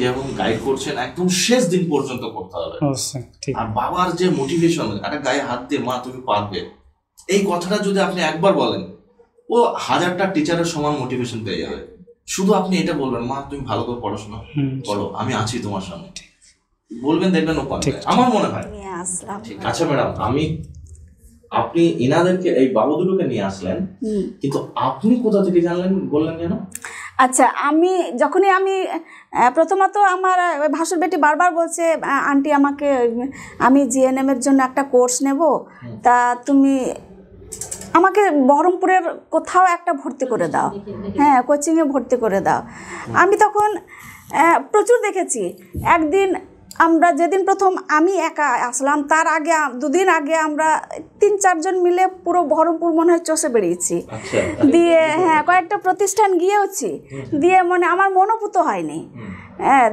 যেমন গাইড করছেন একদম শেষ দিন পর্যন্ত করতে হবে। আর বাবার যে মোটিভেশন, একটা গায়ে হাত দিয়ে মা তুমি পারবে, এই কথাটা যদি আপনি একবার বলেন, ও 1000টা টিচারের সমান মোটিভেশন পেয়ে যাবে। শুধু আপনি এটা বলবেন, মা তুমি ভালো করে পড়াশোনা করো, আমি আছি তোমার সামনে, বলবেন, দেখবেন ও পারবে, আমার মনে হয়। ঠিক আছে ম্যাডাম, আপনি ইনাদেরকে এই বাবু দুটোকে নিয়ে আসলেন, কিন্তু আপনি কোথা থেকে জানলেন বললেন যেন? আচ্ছা, যখনই আমি প্রথমত আমার ভাসুর বেটি বারবার বলছে, আন্টি আমি জিএনএম এর জন্য একটা কোর্স নেব, তা তুমি আমাকে বহরমপুরের কোথাও একটা ভর্তি করে দাও, হ্যাঁ কোচিংয়ে ভর্তি করে দাও। আমি তখন প্রচুর দেখেছি। একদিন আমরা যেদিন প্রথম আমি একা আসলাম, তার আগে 2 দিন আগে আমরা 3-4 জন মিলে পুরো বহরমপুর মনে হয় চষে বেরিয়েছি। দিয়ে হ্যাঁ কয়েকটা প্রতিষ্ঠান গিয়েওছি, দিয়ে আমার মনোভূত হয়নি।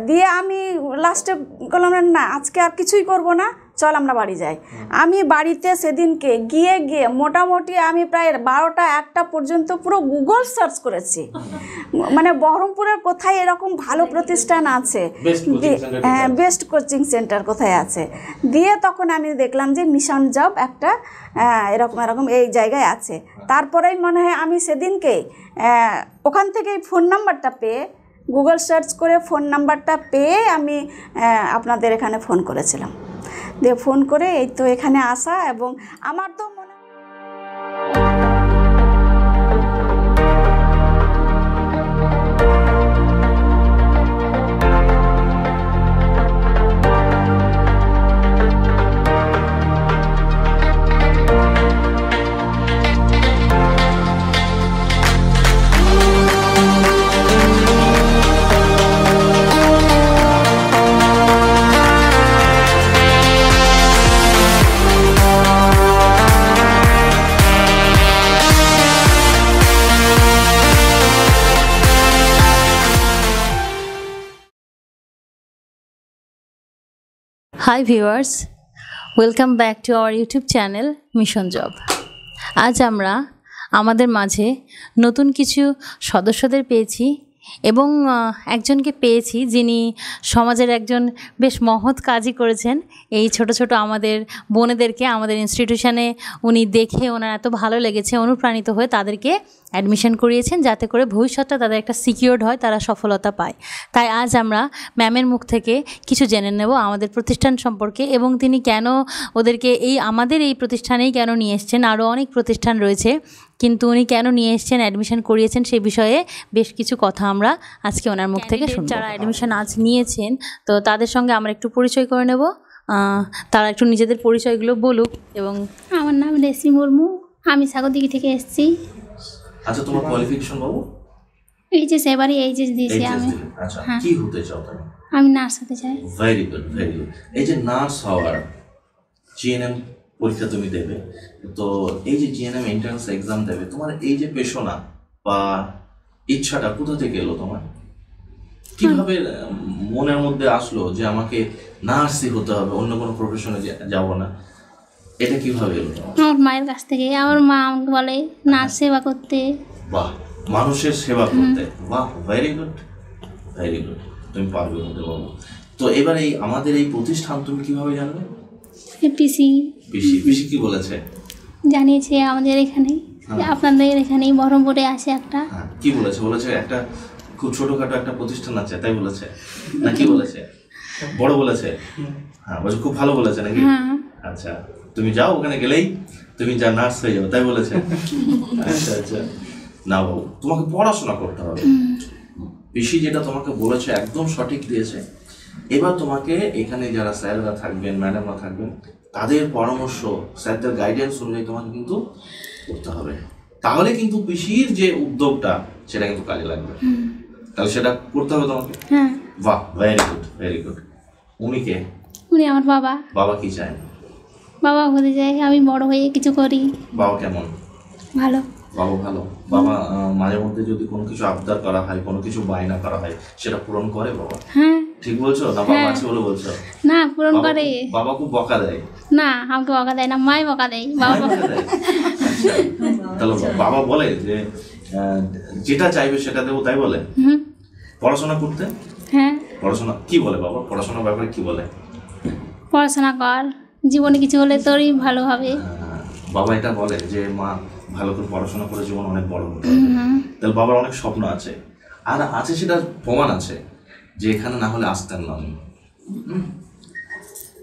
দিয়ে আমি লাস্টে বললাম না, আজকে আর কিছুই করব না, চল আমরা বাড়ি যাই। আমি বাড়িতে সেদিনকে গিয়ে মোটামুটি আমি প্রায় 12টা-1টা পর্যন্ত পুরো গুগল সার্চ করেছি, বহরমপুরের কোথায় এরকম ভালো প্রতিষ্ঠান আছে, বেস্ট কোচিং সেন্টার কোথায় আছে। দিয়ে তখন আমি দেখলাম যে মিশন জব একটা এরকম এই জায়গায় আছে। তারপরেই মনে হয় আমি সেদিনকে ওখান থেকে ফোন নাম্বারটা পেয়ে, গুগল সার্চ করে ফোন নাম্বারটা পেয়ে আমি আপনাদের এখানে ফোন করেছিলাম। দিয়ে ফোন করে এই তো এখানে আসা, এবং আমার তো মনে Hi viewers, welcome back to our YouTube channel Mission Job. আজ আমরা আমাদের মাঝে নতুন কিছু সদস্যদের পেয়েছি এবং একজনকে পেয়েছি যিনি সমাজের একজন বেশ মহৎ কাজই করেছেন। এই ছোট ছোট আমাদের বোনেদেরকে আমাদের ইনস্টিটিউশনে উনি দেখে ওনার এত ভালো লেগেছে, অনুপ্রাণিত হয়ে তাদেরকে অ্যাডমিশন করিয়েছেন, যাতে করে ভবিষ্যৎটা তাদের একটা সিকিউরড হয়, তারা সফলতা পায়। তাই আজ আমরা ম্যামের মুখ থেকে কিছু জেনে নেব আমাদের প্রতিষ্ঠান সম্পর্কে, এবং তিনি কেন ওদেরকে আমাদের এই প্রতিষ্ঠানেই কেন নিয়ে এসছেন। আরও অনেক প্রতিষ্ঠান রয়েছে, কিন্তু উনি কেন নিয়ে এসছেন, অ্যাডমিশন করিয়েছেন, সেই বিষয়ে বেশ কিছু কথা আমরা আজকে ওনার মুখ থেকে শুনব। যারা অ্যাডমিশন আজ নিয়েছেন, তো তাদের সঙ্গে আমরা একটু পরিচয় করে নেব। তারা একটু নিজেদের পরিচয়গুলো বলুক। এবং আমার নাম রেসি মুর্মু, আমি সাগরদিঘি থেকে এসেছি। আচ্ছা, তোমার কোয়ালিফিকেশন বাবু? এইচএস, এবারে এইচএস দিয়েছি আমি। আচ্ছা, কি হতে চাও তুমি? আমি নার্স হতে চাই। Very good, very good. এই যে নার্স হওয়ার জিএনএম পরীক্ষা তুমি দেবে, তো এই যে জিএনএম এন্ট্রান্স এক্সাম দেবে, তোমার এই যে পেশনা বা ইচ্ছাটা কোথা থেকে এলো তোমার? কিভাবে মনের মধ্যে আসলো যে আমাকে নার্সই হতে হবে, অন্য কোনো প্রফেশনে যাব না? এটা কিভাবে এলো? আমার মায়ের কাছ থেকে। আমার মা আমাকে বলে নার্স সেবা করতে। বাহ, মানুষের সেবা করতে, বাহ, ভেরি গুড, ভেরি গুড। তুমি পারবে হতে বাবু। তো এবার আমাদের এই প্রতিষ্ঠান তুমি কিভাবে জানবে? পিসি কি বলেছে? জানিয়েছে আমাদের এখানে, আপনাদের এখানেই বহরমপুরে আছে একটা। কি বলেছে? বলেছে একটা খুব ছোটখাটো একটা প্রতিষ্ঠান আছে, তাই বলেছে না? কি বলেছে? বড় বলেছে? হ্যাঁ, বলছে খুব ভালো বলেছে নাকি? আচ্ছা, তুমি যাও, ওখানে গেলেই তুমি যা নার্স হয়ে যাবে, তাই বলেছে? আচ্ছা আচ্ছা। না বাবু, তোমাকে পড়াশোনা করতে হবে। পিসি যেটা তোমাকে বলেছে একদম সঠিক দিয়েছে। এবার তোমাকে এখানে যারা স্যাররা থাকবেন, ম্যাডামরা থাকবেন, তাদের পরামর্শ, স্যারদের গাইডেন্স অনুযায়ী তোমাকে কিন্তু করতে হবে। তাহলে কিন্তু পিসির যে উদ্যোগটা সেটা কিন্তু কাজে লাগবে। তাহলে সেটা করতে হবে তোমাকে। বাহ, ভেরি গুড, ভেরি গুড। উনি কে? উনি আমার বাবা। বাবা কি চায়? বাবা হতে চাই আমি বড় হয়ে কিছু করি। বাবা কেমন? ভালো। বাবা ভালো। বাবা মাঝে মধ্যে যদি কোনো কিছু আবদার করা হয়, কোনো কিছু বায়না করা হয়, সেটা পূরণ করে বাবা? হ্যাঁ। ঠিক বলছো না? বাবা আছে বলে বলছো? না, পূরণ করে। বাবা খুব বকা দেয়? না, আমাকে বকা দেয় না, মাই বকা দেয়। বাবা বকা দেয়। তাহলে বাবা বলে যে যেটা চাইবে সেটা দেবো, তাই বলে? পড়াশোনা করতে? হ্যাঁ। পড়াশোনা কি বলে বাবা, পড়াশোনার ব্যাপারে কি বলে? পড়াশোনা কর, জীবনে কিছু হলে তোরই ভালো হবে। বাবা এটা বলে যে মা ভালো করে পড়াশোনা করে জীবন অনেক বড় হতে হবে। তাহলে বাবার অনেক স্বপ্ন আছে, আর আছে সেটা প্রমাণ আছে যে এখানে না হলে আসতেন না আমি।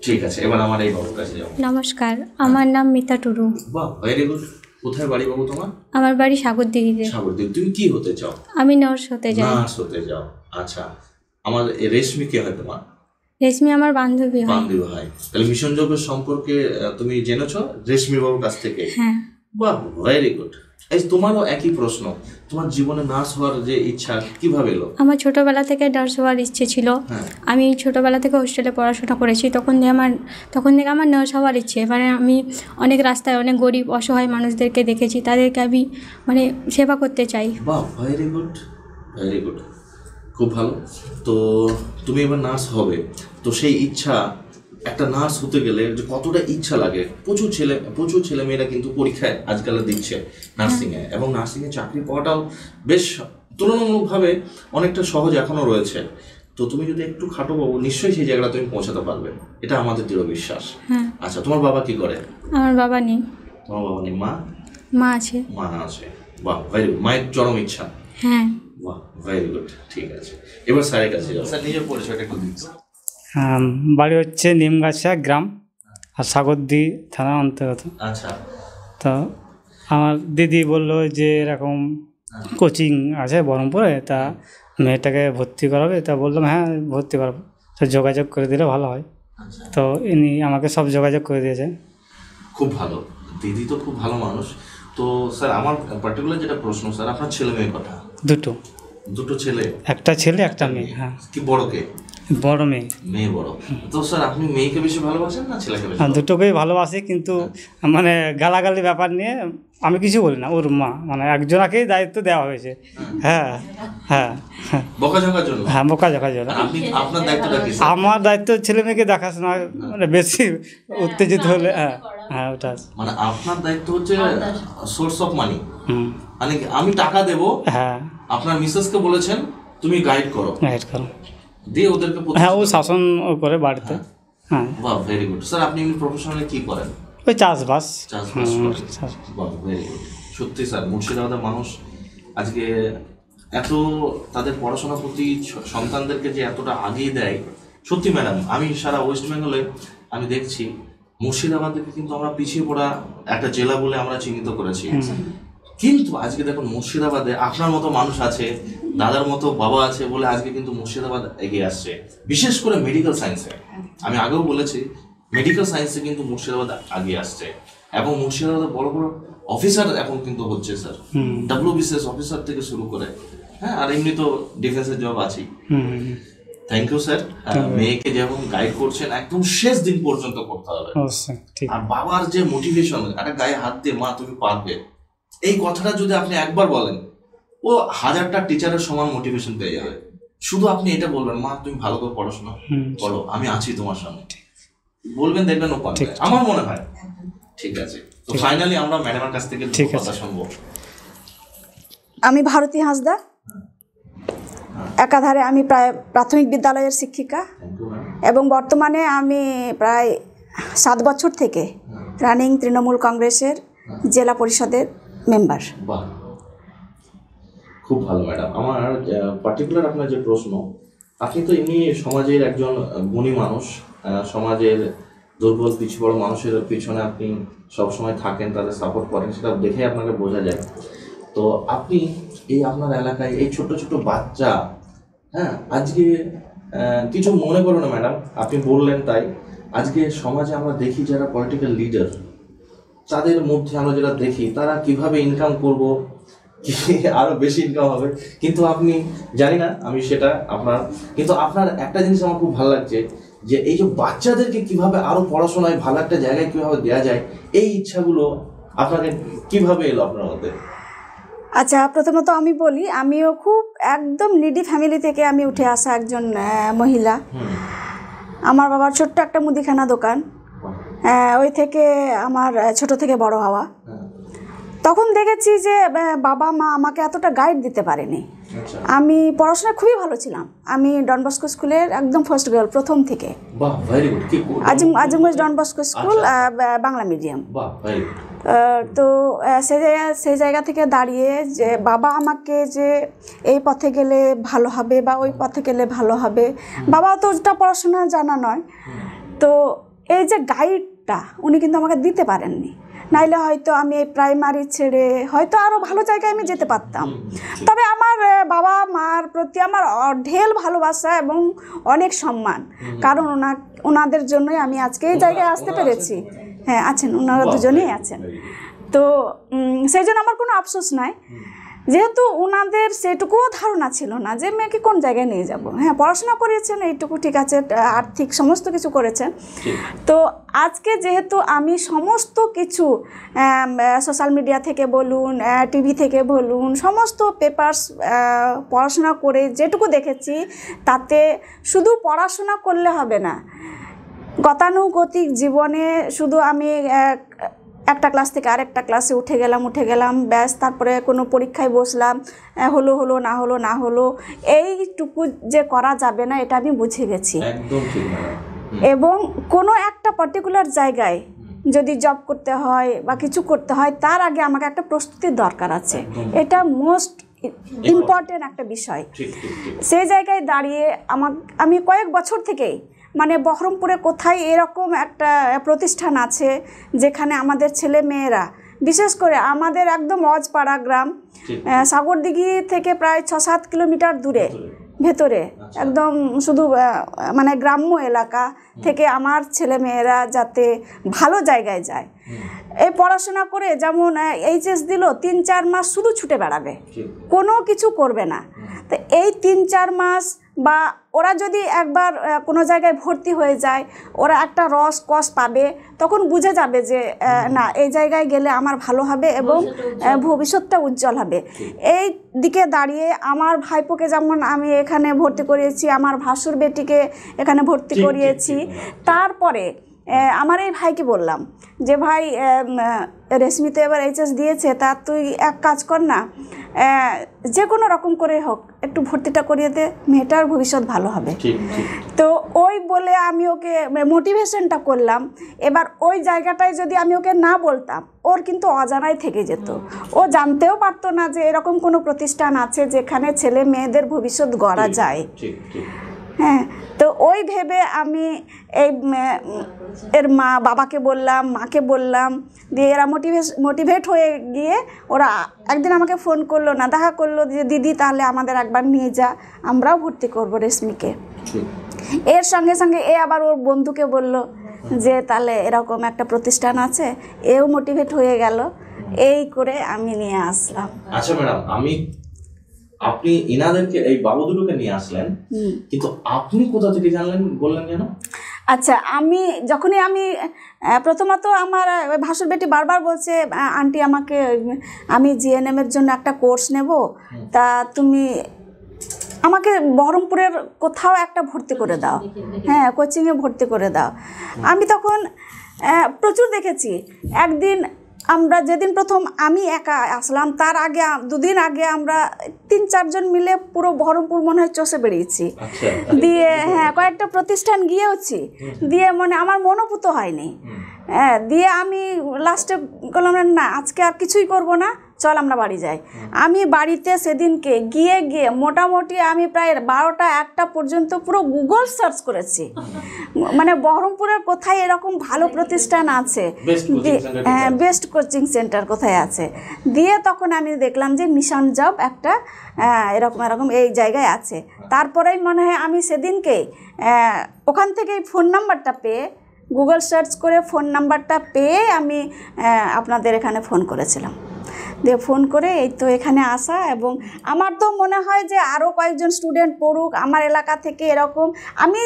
ঠিক আছে, এবার আমার এই বাবুর কাছে যাও। নমস্কার, আমার নাম মিতা টুডু। বাহ, ভেরি গুড। কোথায় বাড়ি বাবু তোমার? আমার বাড়ি সাগরদিঘিতে। সাগরদ্বীপ। তুমি কি হতে চাও? আমি নার্স হতে চাই। নার্স হতে যাও, আচ্ছা। আমার রেশমি কে হয় তোমার? রেশমি আমার বান্ধবী হয়। বান্ধবী হয়। তাহলে মিশন জবের সম্পর্কে তুমি জেনেছো রেশমি বাবুর কাছ থেকে? হ্যাঁ। বাহ, ভেরি গুড। এই তোমারও একই প্রশ্ন, তোমার জীবনে নার্স হওয়ার যে ইচ্ছা কিভাবে এলো? আমার ছোটবেলা থেকে নার্স হওয়ার ইচ্ছে ছিল। আমি ছোটবেলা থেকে হোস্টেলে পড়াশোনা করেছি, তখন থেকে আমার নার্স হওয়ার ইচ্ছে। মানে আমি অনেক রাস্তায় অনেক গরিব অসহায় মানুষদেরকে দেখেছি, তাদেরকে আমি মানে সেবা করতে চাই। বাহ, ভেরি গুড, ভেরি গুড, খুব ভালো। তো তুমি এবার নার্স হবে, তো সেই ইচ্ছা, একটা নার্স হতে গেলে যে কতটা ইচ্ছা লাগে, প্রচুর ছেলে মেয়েরা কিন্তু পরীক্ষায় আজকাল দিচ্ছে নার্সিংয়ে, এবং নার্সিংয়ে চাকরি পাওয়াটাও বেশ তুলনামূলকভাবে অনেকটা সহজ এখনও রয়েছে। তো তুমি যদি একটু খাটো পাবো, নিশ্চয়ই সেই জায়গাটা তুমি পৌঁছাতে পারবে, এটা আমাদের দৃঢ় বিশ্বাস। আচ্ছা, তোমার বাবা কি করে? আমার বাবা নেই। তোমার বাবা নেই, মা আছে। মা আছে। বাহ, ভেরি গুড। মায়ের চরম ইচ্ছা। হ্যাঁ। বাহ, ভেরি গুড, ঠিক আছে। এবার স্যারের কাছে যাও। স্যার, নিজের পরিচয়টা একটু দিন। বাড়ি হচ্ছে নিমগাছা গ্রাম, আর সাগরদি থানা অন্তর্গত। আচ্ছা। তো আমার দিদি বললো যে এরকম কোচিং আছে বহরমপুরে, তা মেয়েটাকে ভর্তি করাবে। তা বললাম হ্যাঁ ভর্তি করাবো, তো যোগাযোগ করে দিলে ভালো হয়। তো ইনি আমাকে সব যোগাযোগ করে দিয়েছেন। খুব ভালো, দিদি তো খুব ভালো মানুষ। তো স্যার, আমার পার্টিকুলার যেটা প্রশ্ন, স্যার আপনার ছেলে মেয়ে কথা? দুটো ছেলে, একটা ছেলে একটা মেয়ে। হ্যাঁ। কি বড় কে? বড় মেয়ে। মেয়ে বড়। তো স্যার আপনি মেয়েকে বেশি ভালোবাসেন না ছেলেকে বেশি? দুটোকেই ভালোবাসি, কিন্তু মানে গালাগালি ব্যাপার নিয়ে আমি কিছু বলি না। ওর মা মানে একজনাকেই দায়িত্ব দেওয়া হয়েছে। হ্যাঁ হ্যাঁ হ্যাঁ, বকাঝকার জন্য? হ্যাঁ, বকাঝকার জন্য। আপনার দায়িত্বটা কি? আমার দায়িত্ব ছেলে মেয়েকে দেখাশোনা, মানে বেশি উত্তেজিত হলে হ্যাঁ হ্যাঁ ওটা। মানে আপনার দায়িত্ব হচ্ছে সোর্স অফ মানি, মানে আমি টাকা দেবো, হ্যাঁ, আপনার মিসেসকে বলেছেন তুমি গাইড করো দিয়ে ওদেরকে, হ্যাঁ, ও শাসন করে বাড়িতে। হ্যাঁ। বাহ, ভেরি গুড। স্যার আপনি প্রফেশনালি কি করেন? ওই চাষবাস। বাহ, ভেরি গুড। সত্যি স্যার, মুর্শিদাবাদের মানুষ আজকে এত তাদের পড়াশোনার প্রতি সন্তানদেরকে যে এতটা আগিয়ে দেয়, সত্যি ম্যাডাম, আমি সারা ওয়েস্ট বেঙ্গলে আমি দেখছি মুর্শিদাবাদকে কিন্তু আমরা পিছিয়ে পড়া একটা জেলা বলে আমরা চিহ্নিত করেছি। কিন্তু আজকে দেখুন মুর্শিদাবাদে আপনার মতো মানুষ আছে, দাদার মতো বাবা আছে বলে আজকে কিন্তু মুর্শিদাবাদ এগিয়ে আসছে, বিশেষ করে মেডিকেল সায়েন্সে। আমি আগেও বলেছি মেডিকেল সায়েন্সে কিন্তু মুর্শিদাবাদ এগিয়ে আসছে, এবং মুর্শিদাবাদে বড় বড় অফিসার এখন কিন্তু হচ্ছে স্যার, WBCS অফিসার থেকে শুরু করে, হ্যাঁ, আর এমনি তো ডিফেন্সের জব আছেই। Thank you sir. মেয়েকে যেমন গাইড করছেন একদম শেষ দিন পর্যন্ত করতে হবে। আর বাবার যে মোটিভেশন, একটা গায়ে হাত দিয়ে মা তুমি পারবে, এই কথাটা যদি আপনি একবার বলেন, ও 1000টা টিচারের সমান মোটিভেশন পেয়ে যাবে। শুধু আপনি এটা বলবেন, মা তুমি ভালো করে পড়াশোনা করো, আমি আছি তোমার সামনে, বলবেন, দেখবেন ও পারবে, আমার মনে হয়। ঠিক আছে, তো ফাইনালি আমরা ম্যাডামের কাছ থেকে কথা শুনবো। আমি ভারতী হাঁসদা, একাধারে আমি প্রাথমিক বিদ্যালয়ের শিক্ষিকা, এবং বর্তমানে আমি প্রায় 7 বছর থেকে রানিং তৃণমূল কংগ্রেসের জেলা পরিষদের মেম্বার। খুব ভালো ম্যাডাম। আমার পার্টিকুলার আপনার যে প্রশ্ন, আপনি তো এমনি সমাজের একজন গুণী মানুষ, সমাজের দুর্বল পিছপড় মানুষের পিছনে আপনি সবসময় থাকেন, তাদের সাপোর্ট করেন, সেটা দেখে আপনাকে বোঝা যায়। তো আপনি এই আপনার এলাকায় এই ছোট ছোট বাচ্চা, হ্যাঁ, আজকে কিছু মনে করো না ম্যাডাম, আপনি বললেন তাই, আজকে সমাজে আমরা দেখি যারা পলিটিক্যাল লিডার, তাদের মধ্যে আমরা যেটা দেখি তারা কিভাবে ইনকাম করব, আরো বেশি ইনকাম হবে, কিন্তু আপনি জানি না আমি সেটা কিন্তু আপনার একটা জিনিস আমার খুব ভালো লাগছে, যে এই যে বাচ্চাদেরকে কিভাবে আরো পড়াশোনায় ভালো একটা জায়গায় কিভাবে দেওয়া যায়, এই ইচ্ছাগুলো আপনাকে কিভাবে এলো আপনার মধ্যে? আচ্ছা, প্রথমত আমি বলি, আমিও খুব একদম নিডি ফ্যামিলি থেকে আমি উঠে আসা একজন মহিলা। আমার বাবার ছোট্ট একটা মুদিখানা দোকান, ওই থেকে আমার ছোট থেকে বড় হওয়া। তখন দেখেছি যে বাবা মা আমাকে এতটা গাইড দিতে পারেনি, আচ্ছা, আমি পড়াশোনায় খুবই ভালো ছিলাম। আমি ডন বস্কো স্কুলের একদম ফার্স্ট গার্ল, প্রথম থেকে। বাহ, ভেরি গুড। কি Azimganj Don Bosco school, Bangla medium. বাহ, ভেরি গুড। তো সেই জায়গা থেকে দাঁড়িয়ে যে বাবা আমাকে যে এই পথে গেলে ভালো হবে বা ওই পথে গেলে ভালো হবে, বাবা তো ওটা পড়াশোনা জানা নয়, তো এই যে গাইডটা উনি কিন্তু আমাকে দিতে পারেননি, নাইলে হয়তো আমি এই প্রাইমারি ছেড়ে হয়তো আরও ভালো জায়গায় আমি যেতে পারতাম। তবে আমার বাবা মার প্রতি আমার অঢেল ভালোবাসা এবং অনেক সম্মান, কারণ ওনাদের জন্যই আমি আজকে এই জায়গায় আসতে পেরেছি। হ্যাঁ, আছেন, ওনারা দুজনেই আছেন। তো সেই জন্য আমার কোনো আফসোস নাই, যেহেতু ওনাদের সেটুকুও ধারণা ছিল না যে মেয়েকে কোন জায়গায় নিয়ে যাব। হ্যাঁ, পড়াশোনা করেছেন এইটুকু ঠিক আছে, আর্থিক সমস্ত কিছু করেছেন। তো আজকে যেহেতু আমি সমস্ত কিছু সোশ্যাল মিডিয়া থেকে বলুন, টিভি থেকে বলুন, সমস্ত পেপারস পড়াশোনা করে যেটুকু দেখেছি, তাতে শুধু পড়াশোনা করলে হবে না, গতানুগতিক জীবনে শুধু আমি একটা ক্লাস থেকে আরেকটা ক্লাসে উঠে গেলাম ব্যাস, তারপরে কোনো পরীক্ষায় বসলাম, হলো না হলো, এইটুকু যে করা যাবে না এটা আমি বুঝে গেছি। একদম ঠিক। এবং কোনো একটা পার্টিকুলার জায়গায় যদি জব করতে হয় বা কিছু করতে হয়, তার আগে আমাকে একটা প্রস্তুতির দরকার আছে, এটা মোস্ট ইম্পর্টেন্ট একটা বিষয়। সেই জায়গায় দাঁড়িয়ে আমি কয়েক বছর থেকেই মানে বহরমপুরে কোথায় এরকম একটা প্রতিষ্ঠান আছে যেখানে আমাদের ছেলে মেয়েরা, বিশেষ করে আমাদের একদম অজপাড়া গ্রাম, সাগরদিঘি থেকে প্রায় 6-7 কিলোমিটার দূরে ভেতরে, একদম শুধু মানে গ্রাম্য এলাকা থেকে আমার ছেলে মেয়েরা যাতে ভালো জায়গায় যায়। এই পড়াশোনা করে যেমন এইচএস দিল, 3-4 মাস শুধু ছুটে বেড়াবে, কোনো কিছু করবে না। তো এই 3-4 মাস বা ওরা যদি একবার কোনো জায়গায় ভর্তি হয়ে যায়, ওরা একটা রস কস পাবে, তখন বুঝে যাবে যে না, এই জায়গায় গেলে আমার ভালো হবে এবং ভবিষ্যৎটা উজ্জ্বল হবে। এই দিকে দাঁড়িয়ে আমার ভাইপোকে যেমন আমি এখানে ভর্তি করিয়েছি, আমার ভাসুর বেটিকে এখানে ভর্তি করিয়েছি, তারপরে আমার এই ভাইকে বললাম যে ভাই, রেশমি তো এবার এইচএস দিয়েছে, তা তুই এক কাজ কর না, যে কোনো রকম করে হোক একটু ভর্তিটা করিয়ে দে, মেয়েটার ভবিষ্যৎ ভালো হবে। তো ওই বলে আমি ওকে মোটিভেশনটা করলাম। এবার ওই জায়গাটায় যদি আমি ওকে না বলতাম, ওর কিন্তু অজানাই থেকে যেত, ও জানতেও পারতো না যে এরকম কোনো প্রতিষ্ঠান আছে যেখানে ছেলে মেয়েদের ভবিষ্যৎ গড়া যায়। হ্যাঁ, তো ওই ভেবে আমি এই এর বাবাকে বললাম, মাকে বললাম, দিয়ে এরা মোটিভেট হয়ে গিয়ে ওরা একদিন আমাকে ফোন করলো, না দেখা করলো যে দিদি তাহলে আমাদের একবার নিয়ে যা, আমরাও ভর্তি করবো রেশমিকে। এর সঙ্গে সঙ্গে এ আবার ওর বন্ধুকে বলল যে তাহলে এরকম একটা প্রতিষ্ঠান আছে, এও মোটিভেট হয়ে গেল, এই করে আমি নিয়ে আসলাম। আচ্ছা ম্যাডাম, আপনি ইনাদেরকে এই বাবু দুটোকে নিয়ে আসলেন, কিন্তু আপনি কোথা থেকে জানলেন বললেন যেন? আচ্ছা, যখনই আমি প্রথমত আমার ভাসুর বেটি বারবার বলছে, আন্টি আমি জিএনএম এর জন্য একটা কোর্স নেব, তা তুমি আমাকে বহরমপুরের কোথাও একটা ভর্তি করে দাও, হ্যাঁ কোচিংয়ে ভর্তি করে দাও। আমি তখন প্রচুর দেখেছি। একদিন আমরা যেদিন প্রথম আমি একা আসলাম, তার আগে 2 দিন আগে আমরা 3-4 জন মিলে পুরো বহরমপুর মনে হয় চষে বেরিয়েছি, দিয়ে হ্যাঁ কয়েকটা প্রতিষ্ঠান গিয়েওছি, দিয়ে আমার মনোপুত হয়নি। হ্যাঁ, দিয়ে আমি লাস্টে বললাম না, আজকে আর কিছুই করব না, চল আমরা বাড়ি যাই। আমি বাড়িতে সেদিনকে গিয়ে মোটামুটি আমি প্রায় 12টা-1টা পর্যন্ত পুরো গুগল সার্চ করেছি, বহরমপুরের কোথায় এরকম ভালো প্রতিষ্ঠান আছে, বেস্ট কোচিং সেন্টার কোথায় আছে। দিয়ে তখন আমি দেখলাম যে মিশন জব একটা এরকম এই জায়গায় আছে। তারপরেই মনে হয় আমি সেদিনকে ওখান থেকেই ফোন নাম্বারটা পেয়ে, গুগল সার্চ করে ফোন নাম্বারটা পেয়ে আমি আপনাদের এখানে ফোন করেছিলাম। দিয়ে ফোন করে এই তো এখানে আসা, এবং আমার তো মনে হয় যে আরও কয়েকজন স্টুডেন্ট পড়ুক আমার এলাকা থেকে, এরকম আমি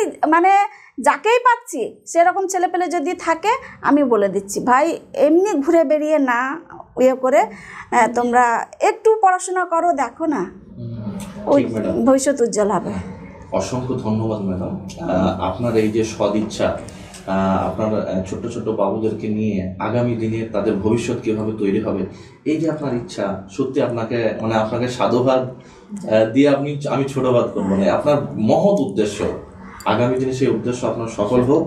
যাকেই পাচ্ছি সেরকম ছেলেপেলে যদি থাকে আমি বলে দিচ্ছি, ভাই এমনি ঘুরে বেরিয়ে না করে তোমরা একটু পড়াশোনা করো, দেখো না ওই ভবিষ্যৎ উজ্জ্বল হবে। অসংখ্য ধন্যবাদ ম্যাডাম, আপনার এই যে সদিচ্ছা, আপনার ছোট্ট ছোট্ট বাবুদেরকে নিয়ে আগামী দিনে তাদের ভবিষ্যৎ কীভাবে তৈরি হবে, এই যে আপনার ইচ্ছা, সত্যি আপনাকে আপনাকে সাধুবাদ দিয়ে আমি ছোট বাদ করবো না। আপনার মহৎ উদ্দেশ্য, আগামী দিনে সেই উদ্দেশ্য আপনার সফল হোক,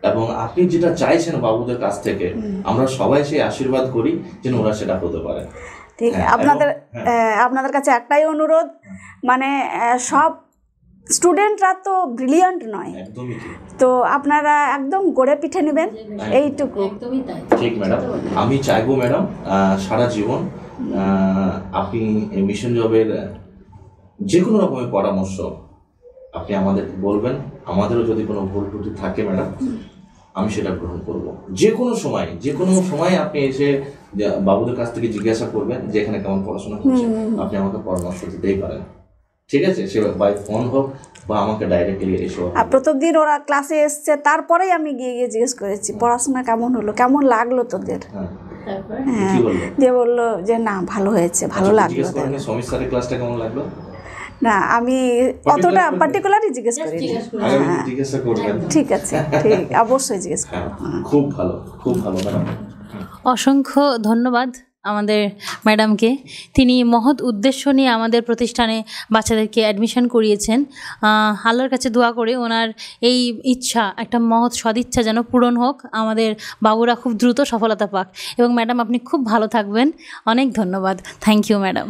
এবং আপনি যেটা চাইছেন বাবুদের কাছ থেকে আমরা সবাই সেই আশীর্বাদ করি যেন ওরা সেটা হতে পারে। ঠিক, আপনাদের কাছে একটাই অনুরোধ, মানে সব স্টুডেন্টরা তো ব্রিলিয়ান্ট নয়, একদমই ঠিক। তো আপনারা একদম গড়ে পিঠে নেবেন, এইটুকু। ঠিক ম্যাডাম, আমি চাইবো ম্যাডাম সারা জীবন আপনি মিশন জবের যে কোনো রকমের পরামর্শ আপনি আমাদের বলবেন। আমাদেরও যদি কোনো ভুল ত্রুটি থাকে ম্যাডাম, আমি সেটা গ্রহণ করব। যে কোনো সময় আপনি এসে বাবুদের কাছ থেকে জিজ্ঞাসা করবেন যে এখানে কেমন পড়াশোনা করছে, আপনি আমাকে পরামর্শ দিতেই পারেন, ঠিক আছে? সে বাই ফোন হোক বা আমাকে ডাইরেক্টলি এসে। আর প্রথম দিন ওরা ক্লাসে এসছে, তারপরেই আমি গিয়ে জিজ্ঞেস করেছি পড়াশোনা কেমন হলো, কেমন লাগলো তোদের। হ্যাঁ, দিয়ে বললো যে না ভালো হয়েছে, ভালো লাগলো। সমীর স্যারের ক্লাসটা কেমন লাগলো? না, আমি অতটা পার্টিকুলারই জিজ্ঞেস করি। জিজ্ঞাসা করবেন, ঠিক আছে, ঠিক, অবশ্যই জিজ্ঞেস করবো। খুব ভালো, খুব ভালো ম্যাডাম। অসংখ্য ধন্যবাদ আমাদের ম্যাডামকে। তিনি মহৎ উদ্দেশ্য নিয়ে আমাদের প্রতিষ্ঠানে বাচ্চাদেরকে অ্যাডমিশন করিয়েছেন। আল্লাহর কাছে দোয়া করে ওনার এই ইচ্ছা, একটা মহৎ সদিচ্ছা যেন পূরণ হোক, আমাদের বাবুরা খুব দ্রুত সফলতা পাক। এবং ম্যাডাম আপনি খুব ভালো থাকবেন। অনেক ধন্যবাদ। Thank you madam.